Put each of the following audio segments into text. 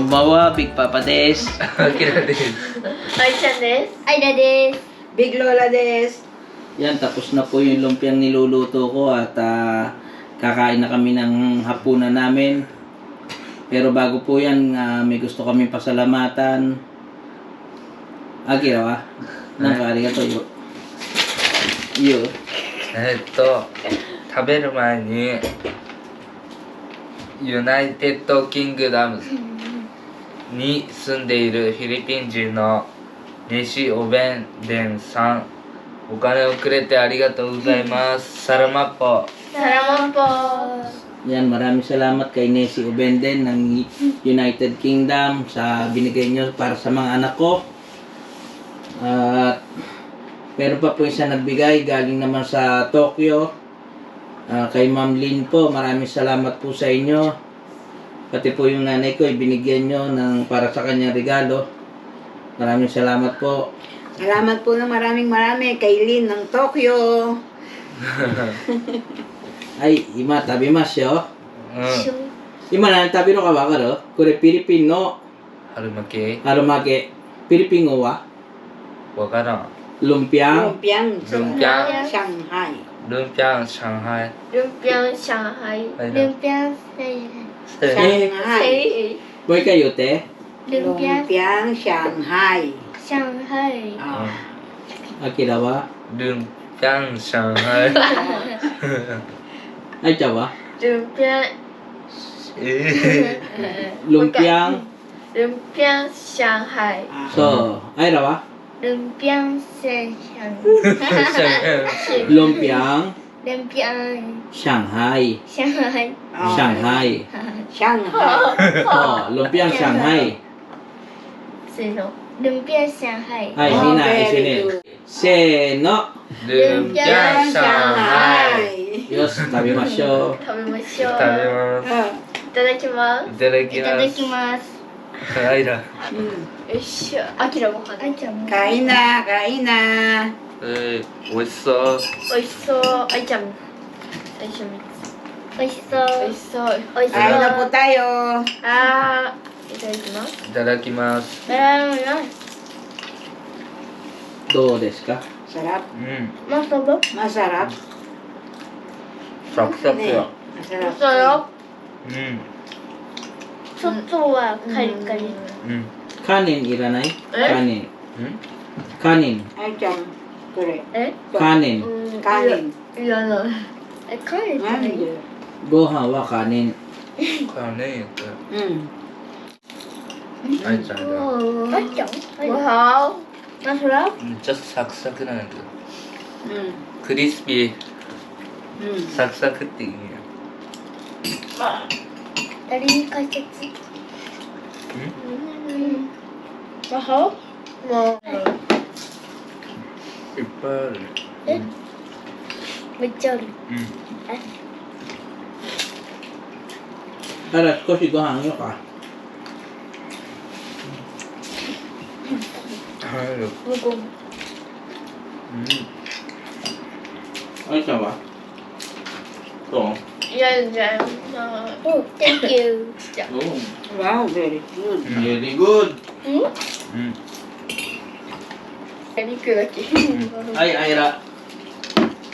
Kumbawa, Big Papa Des. あきらです。愛ちゃんです。アイラです。 Big Lola des. Yan, tapos na po yung lumpiang niluluto ko at kakain na kami ng hapunan namin. Pero bago po yan, may gusto kami pasalamatan. Akira wa? Nakakari ka to yo. Yo. 食べる前にユナイテッドキングダムに住んでいるフィリピン人の西おべんでんさん、お金をくれてありがとうございます。サラマッポ。 Salamat po. Yan, maraming salamat kay Nessie Obenden ng United Kingdom sa binigay nyo para sa mga anak ko. At meron pa po isa nagbigay galing naman sa Tokyo. Kay Ma'am Lynn po, maraming salamat po sa inyo. Pati po yung nanay ko, ibinigyan nyo ng para sa kanyang regalo. Maraming salamat po. Salamat po ng maraming kay Lynn ng Tokyo. Ay, ima, tabimasu yo. うん。今何食べるのかわかる？これフィリピンの春巻き春巻き。フィリピン語はわからん。ルンピャン。 Lumpiang Lumpiang Shanghai. ルンピャン上海。 Lumpiang Shanghai. Lumpiang Shanghai. Mo ikaw yote? Lumpiang Lumpiang Shanghai. Shanghai. Akira wa? ルンピャン上海。 Ay, chawa? Lumpiang ルンピャン。 Lumpiang Shanghai. So, ay rawa? Lumpiang Shanghai. ルンピャン。 Lumpiang 上海。 Shanghai. 上海。 Shanghai. Oh, ルンピャン上海。 Sino? Lumpiang Shanghai. はい、Oh, みんな very 一緒に good.。せーの。ルンピャン上海。 よし、食べましょう。食べましょう。食べます。いただきます。いただきいただます。きます。あいら。よいしょ。あきらご飯。あいちゃんも。 Kain na, kain na. 美味しそう。おいしそう。あいちゃんも。最初3つ。おいしそう。おいしそう。おいしそう。 Kain na po tayo. あー、いただきます。いただきます。どうですか？ Sarap. うん。 Masarap. Masarap. サクサクや。 Masarap. Masarap. うん。外はカリカリ。うん。カニンいらない？カニン。うん。カニン。 Ay, Chang. Kore. え？カニン。うん。カニン。いらない。え、カニンじゃない？ Ano? ご飯はカニン。これね、やったら。 Mm. あいちゃんだ。あいちゃん？Wow. Masarap. めっちゃサクサクなんだけど。 Mm. クリスピー、 Mm. サクサクっていいね。誰に解説？うん。Masarap? もいっぱいある。えめっちゃある。うん。あら、少しご飯よか。入る。向こう。あいちゃんはどう？いやいや。お、Thank you. じゃあ。 Wow, very good. Very good. うん？うん。肉だけ。はい、あいら。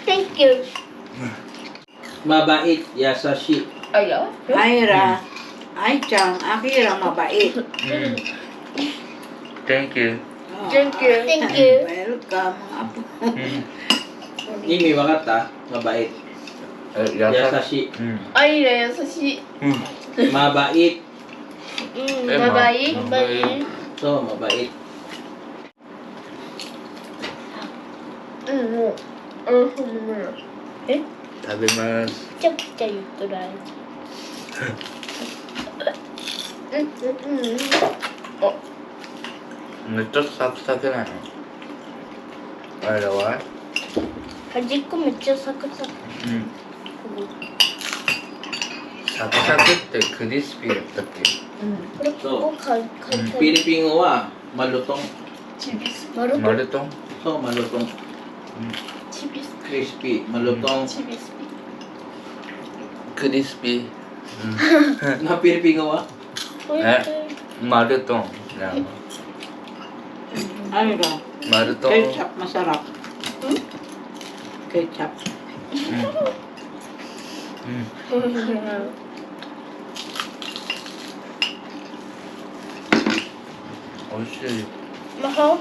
Thank you. Mabait, yasashi. あいや。 Ira. Ay, Chang. Akira, mabait. うん。Thank you。 Oh. Thank you. Thank you. Welcome. うん。意味わかった？mabait. 優しい。うん。あいら優しい。うん。 Mabait. うん。えバイバイ。まバイバイ。そう、mabait. うんもう。うんほんまや。え？食べます。めちゃくちゃ言っとるあい。うんうんうん。めっちゃサクサクなの。あれは？端っこめっちゃサクサク。うん。サクサクってクリスピーだったっけ？これここかいかいフィリピン語はマルトン。チビス。マルマルトン？そう、マルトン。チビス。クリスピー、マルトン。チビス。クリスピー。なフィリピン語はこれって Maruton. Nama. Ano daw? Maruton. Ketchup, masarap. Ketchup. Oishii. Mahal?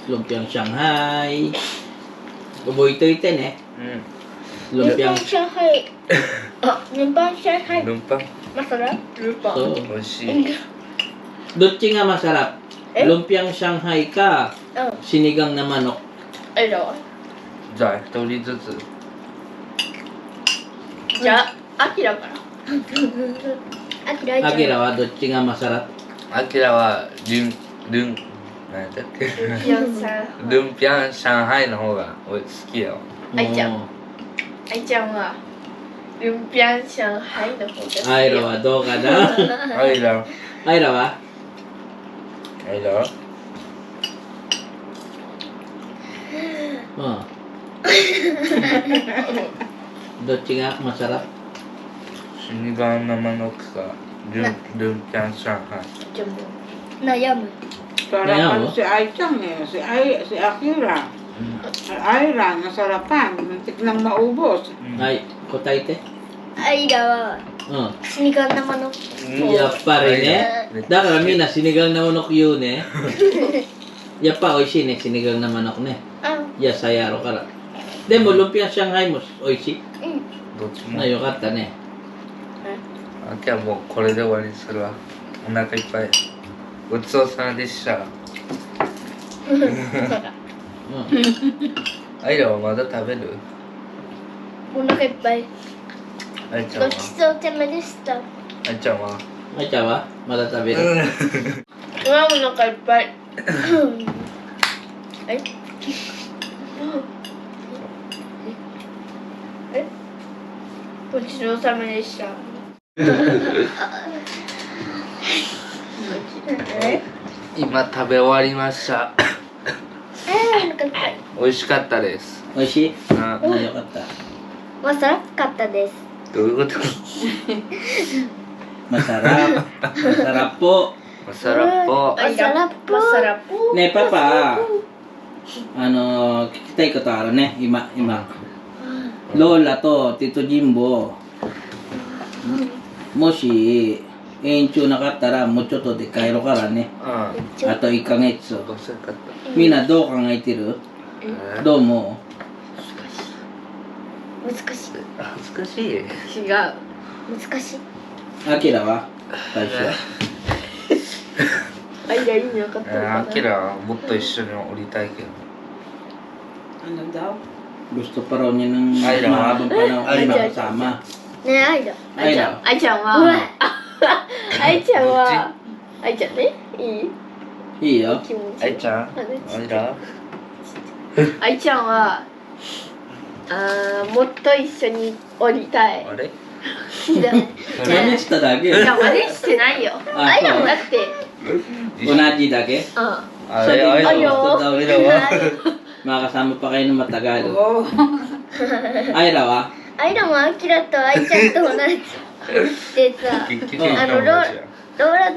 Lumpiang Shanghai. Uboy-toy ten eh. Lumpiang... Shanghai. Lumpang Shanghai. Lumpang. Masarap? Lumpang. So, Oishii. Dutchi nga masarap. Eh? Lumpiang Shanghai ka. Sinigang na manok. Ano? じゃあ、一人ずつ。じゃあ、アキラから。アキラ、愛ちゃん。 Akira wa dutchi nga masarap. アキラは、何だっけピョンさん。ルンピャン上海の方が俺好きよ。愛ちゃん Oo. 愛ちゃんは、ルンピャン上海の方が好きよ。 Aira wa do ka na. アイラ、 Aira wa? アイラ、 Oo. Dutchi nga masarap. 死神生の草、ルンピャン上海。じゃあもう、悩む。 Sarapan si Aichang eh. Si Akira. Aira, nasarapan. Muntik nang maubos. Ay, kotaite. アイラは、死神生の。やっぱりね。だからみんなsinigang na manok yun eh. やっぱ美味しいね、sinigang na manokね。野菜やろから。でもルンピア上海も美味しい。どっちも。あ、よかったね。あきはもうこれで終わりにするわ。お腹いっぱい。ごちそうさまでした。アイラはまだ食べる？お腹いっぱい。アイちゃんはごちそうさまでした。アイちゃんはあいちゃんはまだ食べる。うわ、お腹いっぱい。ええごちそうさまでした。今食べ終わりました。お腹いっぱい。美味しかったです。美味しい？あ、あ、よかった。masarapかったです。どういうこと？ Masarap. Masarap po. Masarap po. Masarap po. Masarap po. Ne, Papa. Ano, kikitay ko to araw ne. Ima. Lola to, Tito Jimbo. Moshi, enchu nakattara, mo chotto de kairo kara ne. ああと1ヶ月。あ、どうせよかった。みんなどう考えてる？どう思難しい。あ、難しい。違う。難しい。う？アキラは最初。あ、いや、意味わかったのかな。アキラはもっと一緒に降りたいけど。 Ano daw? Gusto pa raw niya ng Ay, mahabang panahon Ay, ay makasama. ねえ、アイラ。アイラ。アイちゃんは、アイちゃんは、アイちゃんね、いいいいよ。気持ち。アイちゃん、アイラ、アイちゃんは、もっと一緒に降りたい。あれ？真似しただけ。いや、真似してないよ。あアイラもだって、同じだけ。あれ、アイラあいよは？アイラは？ Makakasama pa kayo ng matagal. Oo. Ayra wa? アイラもアキラとアイちゃんと同じ。でさ、結局ローラ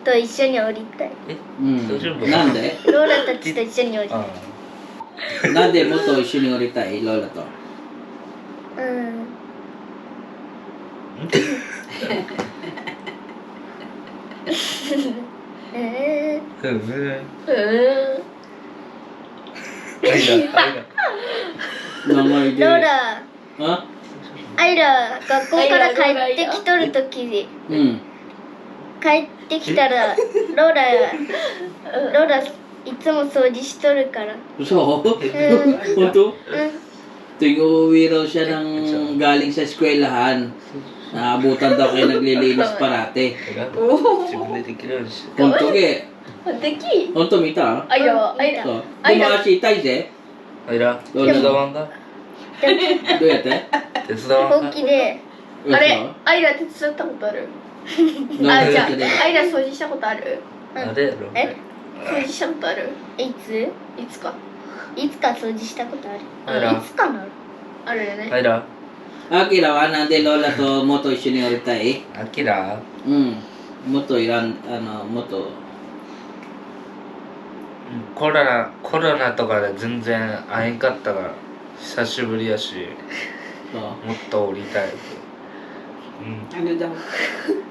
と一緒に降りたい。うん。なんで？ローラたちと一緒に降りたい。なんでもっと一緒に降りたいローラと。うん。長いで。ローラ、あ？アイラ学校から帰ってきとるときに、うん。帰ってきたらローラいつも掃除しとるから。 So? Punto? Tuwing uuwi raw siya ng galing sa eskwelahan, naabutan daw kayo naglilinis parate. 自分でできるようにし Punto ke. でき Punto mita? アイラ、アイラ。 So, dumakasitay de. アイラ、手伝わんか？ Do yate? 手伝わんか？本気で。あれ、アイラ手伝ったことある？ Do あ、じゃあ、 yate de. アイラ掃除したことある？あれやろ？え？掃除したことある？いつか掃除したことある？あらいつかな？あるよね。アイラ、アキラはなんでローラと元一緒におりたい？アキラうん。元いらん、元。コロナとかで全然会えんかったから久しぶりやしSo, もっとおりたい。Ano daw?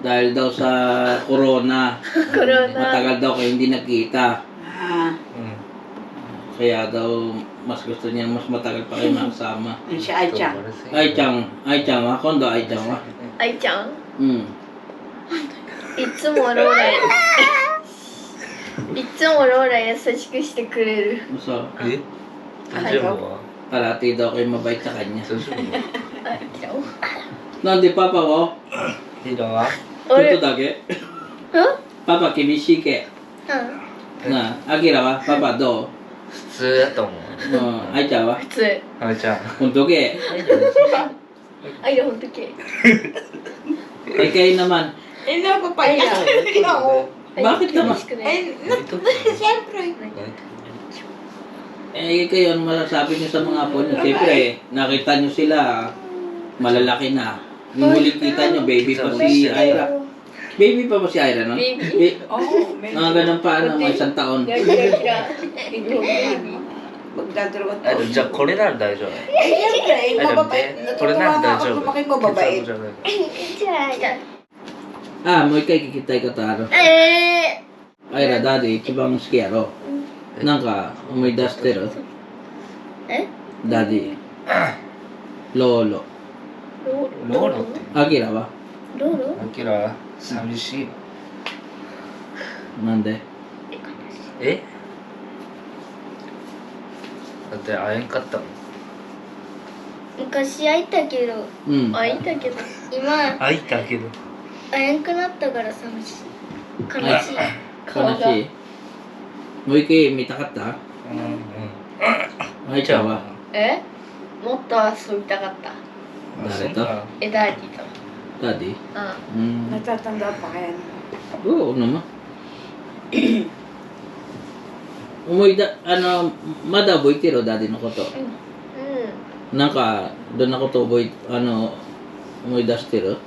dahil daw sa corona, Corona. matagal daw kayo hindi nakita. Ah, うん。 Kaya daw mas gusto niya mas matagal pa kayo makasama. yun si Ai-chan. Ai chan wa? Kondo Ai chan wa? 愛ちゃん Hmm. いつもローラいつもローラ優しくしてくれる So, え大丈夫は parati daw kayo mabait sa kanya. 大丈夫あちゃん Nandi papa wo? ヒロは Tuto dake? うん Papa kibishii ke? うん Na, Akira wa? Papa do? 普通やと思う。 Ai chan wa? 普通あいちゃん。 Punto ke? 愛のほんとけ Eh kayo naman. Eh, napapaya. Oo. Bakit naman? Eh, siyempre. Eh kayo, ano masasabi niyo sa mga apo niyo? Siyempre, nakita niyo sila, malalaki na. Yung huling kita niyo, baby pa si Ira. Baby pa ba si Ira, no? Baby. Oo, Mga ganun pa, ano, mga isang taon. キラキラキラ magdadalawa あ to. じゃあこれなら大丈夫。 Eh, siyempre, あ mababait. これな Natutuwa ら nga 大丈 ako 夫。 sa mga mababait. じゃない じゃあじゃ Ah, mo ikay kikitay ka taro. あIra, daddy, ichibang husky yaro. Nanka, umay duster, え daddy. Lolo. ローロって Akira wa? ローロアキラ寂しい。 Nande? えだって会えんかったもん。昔会いたけど Hmm. 会いたけど今会いたけど。会えんくなったから寂しい悲しい顔が Kanashi. Mo ikay, may takata? うんうん。 Ai chan wa? えもっと遊びたかった Dari to? えダーディと Daddy? うん Hmm. Natatanda pa kaya. Oo naman. Umoy da, madaboy tiro daddy no ko to. うん なんか、doon ako to boy, umoy das tiro.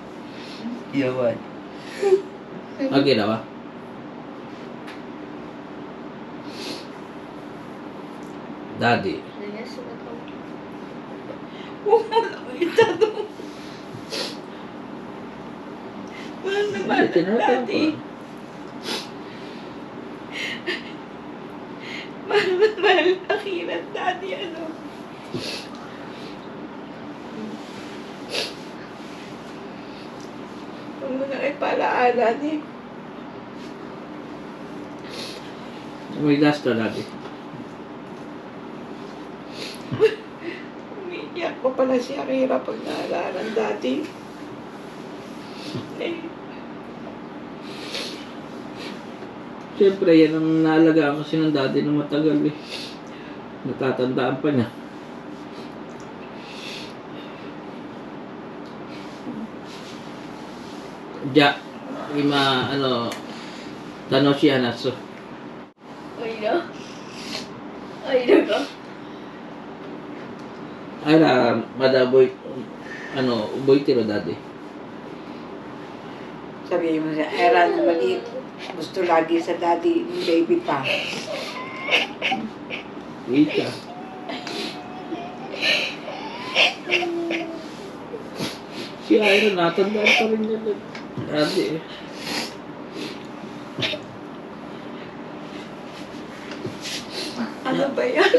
やばい。 Akira wa? Daddy. 何その顔 Oo, ito doon. Mahal na mahal Hindi, na dati. Mahal na mahal na kilat dati, ano. Huwag mo na kayo palaalan eh. Umoy das to daddy. Umiiyak pa pala si Akira pag naalala ng dati. Eh, Siyempre, yan ang naalagaan kasi ng daddy na matagal eh. Natatandaan pa niya. Ja, ima, Tanoshi Hanasu. おいらおいらが Ara, madaboy, uboy tiro daddy. sabihin mo siya, Era na maliit. Gusto lagi sa daddy, yung baby pa. Ika. Si Ira, natandaan pa rin niya daddy eh. Ano ba yan?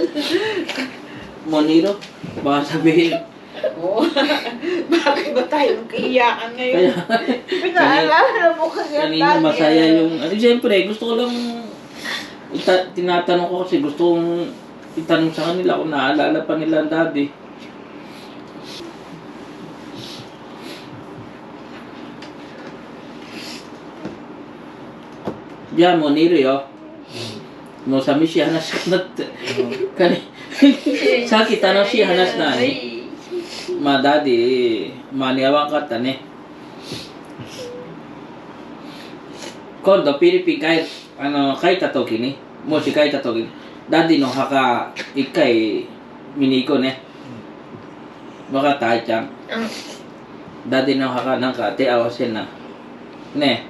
Moniro, baka sabihin, Oo. Bakit ba tayo kaiyakan ngayon? kaya, Pinaalala mo kasi ang kanina dati, masaya ano? yung, siyempre, gusto ko lang, tinatanong ko kasi gusto kong itanong sa kanila kung naalala pa nila ang daddy. Ya, Moniro yo. もう寂しい話になって、さっき楽しい話なのに、まあダディ、間に合わんかったね。今度フィリピン帰った時に、もし帰った時に、ダディの墓一回見に行こうね。わかった、愛ちゃん。うん。 Daddy no hakanan ka, ate awasin na. Ne.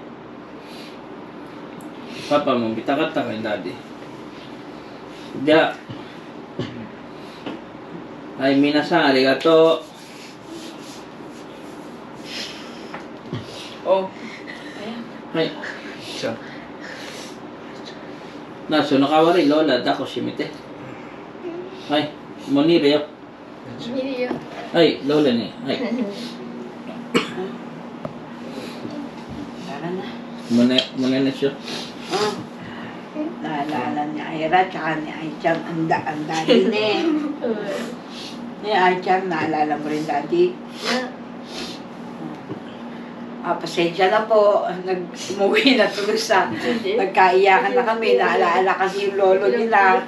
Papa mo, bitakat na kay daddy. Ja. Ay, minasan, arigato. Oh. Ay, じゃあ naso nakawari, lola, dako shimite. Ay, monire yo. 見るよ。 Ay, lola ni. Ay, Tara na. muna na siya. Oh. Naalala ni Ira, tsaka ni Aichan, ang daddy ni. Ni Aichan, naalala mo rin daddy? Pasensya na po. Umuwi na tuloy sa nagkaiyakan na kami. Naalaala kasi yung lolo nila.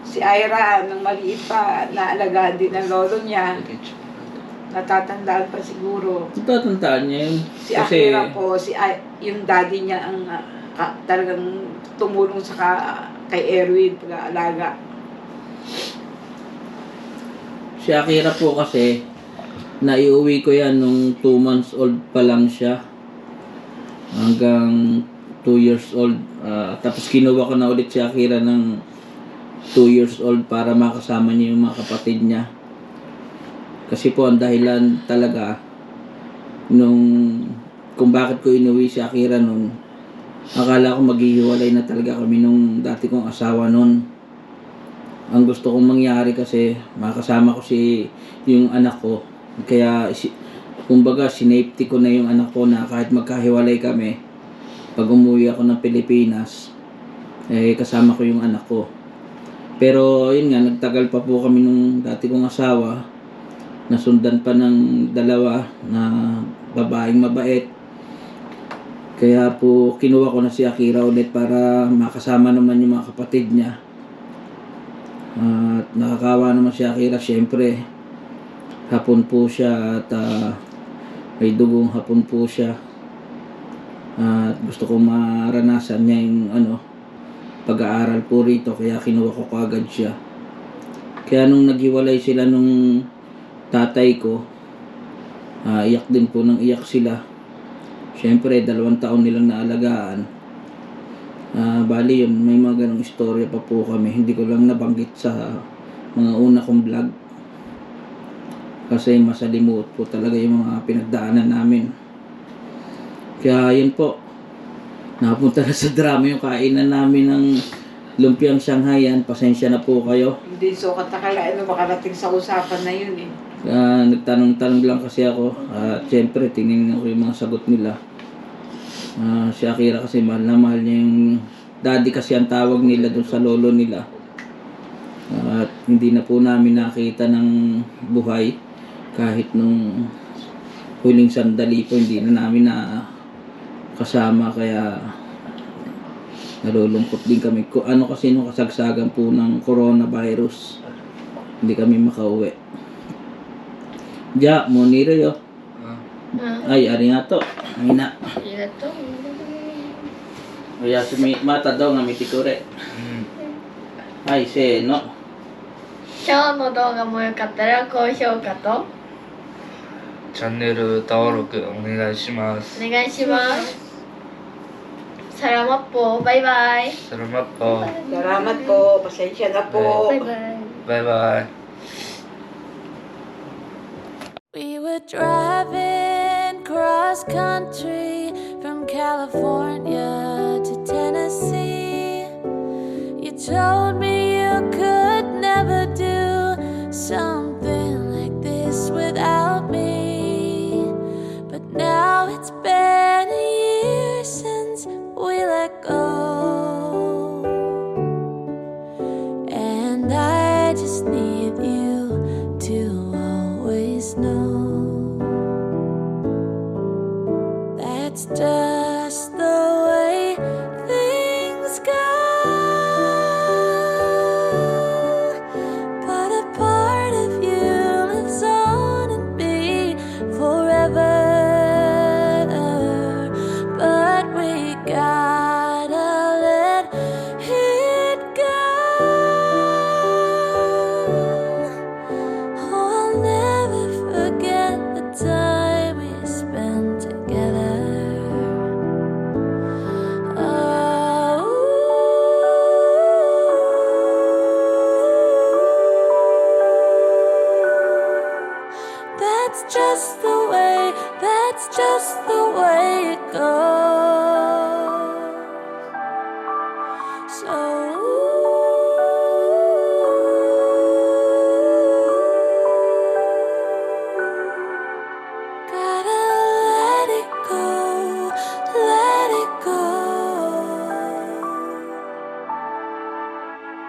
Si Ira, nung maliit pa, naalagaan din ng lolo niya. Natatandaan pa siguro. Tatandaan niya yun. Si Akira po, yung daddy niya ang talagang tumulong kay Erwin pag-aalaga. Si Akira po kasi, naiuwi ko yan nung 2 months old pa lang siya. Hanggang 2 years old. Tapos kinuha ko na ulit si Akira ng 2 years old para makasama niya yung mga kapatid niya. Kasi po ang dahilan talaga kung bakit ko inuwi si Akira noon, akala ko maghihiwalay na talaga kami nung dati kong asawa noon. Ang gusto kong mangyari kasi makasama ko yung anak ko. Kaya kumbaga sinafety ko na yung anak ko na kahit magkahiwalay kami, pag umuwi ako ng Pilipinas, kasama ko yung anak ko. Pero yun nga, nagtagal pa po kami nung dati kong asawa. Nasundan pa ng 2 na babaeng mabait. Kaya po kinuha ko na si Akira ulit para makasama naman yung mga kapatid niya. At nakakawa naman si Akira, syempre. Hapon po siya at may dugong hapon po siya. At gusto ko maranasan niya yung pag-aaral po rito, kaya kinuha ko kaagad siya. Kaya nung naghiwalay sila nung tatay ko, iyak din po nang iyak sila. Siyempre, 2 taon nilang naalagaan. Bali yun, may mga ganong istorya pa po kami. Hindi ko lang nabanggit sa mga una kong vlog. Kasi masalimuot po talaga yung mga pinagdaanan namin. Kaya yun po, napunta na sa drama yung kainan namin ng lumpiang Shanghai. Yan, pasensya na po kayo. Hindi so katakalaan makarating sa usapan na yun eh. Nagtanong-tanong lang kasi ako. At syempre, tinignan ko yung mga sagot nila. Si Akira kasi mahal na mahal niya yung daddy kasi ang tawag nila doon sa lolo nila. At hindi na po namin nakita ng buhay. Kahit nung huling sandali po, hindi na namin kasama. Kaya nalulungkot din kami. Ano kasi nung kasagsagan po ng coronavirus, hindi kami makauwi. Ja, monire yo. うん。Ay, arigato. Mina. ありがとう。 O yasumi, mata daw nga mitikure. うん。 Ay, se no. 今日の動画もよかったら高評価とチャンネル登録お願いしますお願いします。Salamat po. Bye-bye. Salamat po Salamat po. Pasensya na po. Bye-bye. Bye bye We were driving cross country from California to Tennessee. You told me you could never do something like this without me. But now it's been a year since we let go. And I just need you to always know that's just the way things go. But a part of you lives on in me forever. But we gotta let it go. Oh, I'll never Gotta let it go, let it go.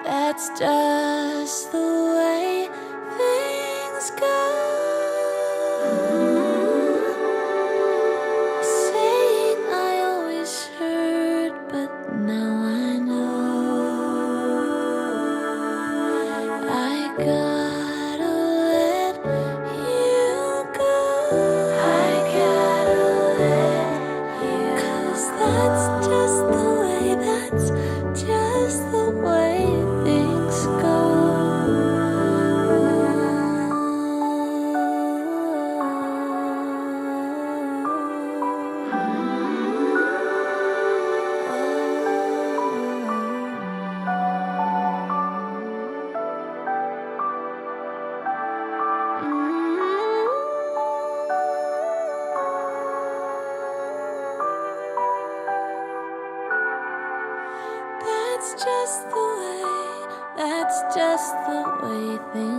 That's just the way things go. Saying I always heard, but now I know. I gotta let you go. I gotta let you go. 'Cause that's just the way, that's just the way things go. That's just the way, that's just the way things